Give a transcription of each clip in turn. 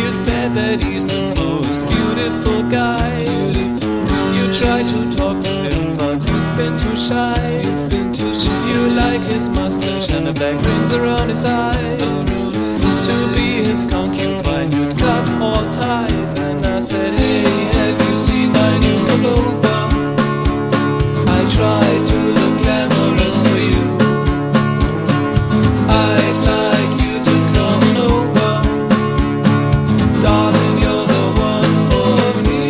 You said that he's the most beautiful guy. You tried to talk to him, but you've been too shy. You like his mustache and the black rings around his eyes. To be his concubine, you'd cut all ties. And I said, hey, have you seen my new pullover? I tried to look glamorous for you. I'd like you to come over. Darling, you're the one for me.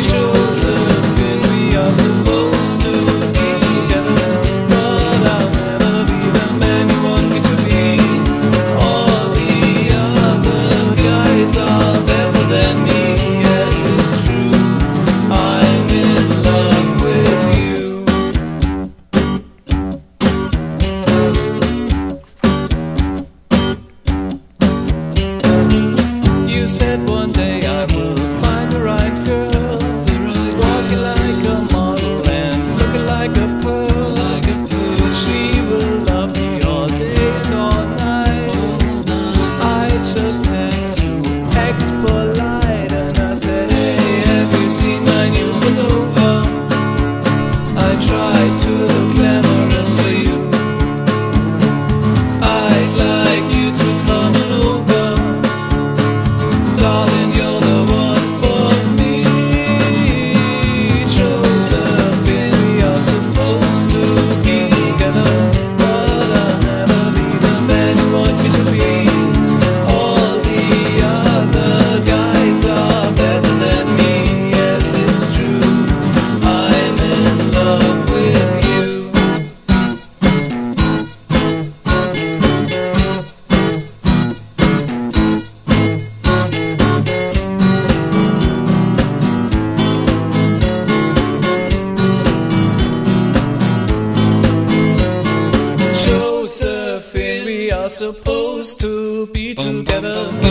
Josephine, we are supposed to be together, but I'll never be the man you want me to be. All the other guys are better than me. Yes, it's true, I'm in love with you. You said one day I will find the right girl, walking like a model and looking like a pearl. She will love me all day and all night. I just have to act polite. And I said, hey, have you seen my new pullover? I tried to look glamorous for you. I'd like you to come on over. Darling, you're the one for me. Josephine, we are supposed to be together, but I'll never be the man you want me to be. All the other guys are better than me. Yes, it's true, I'm in love with you. Josephine, we are supposed to be together.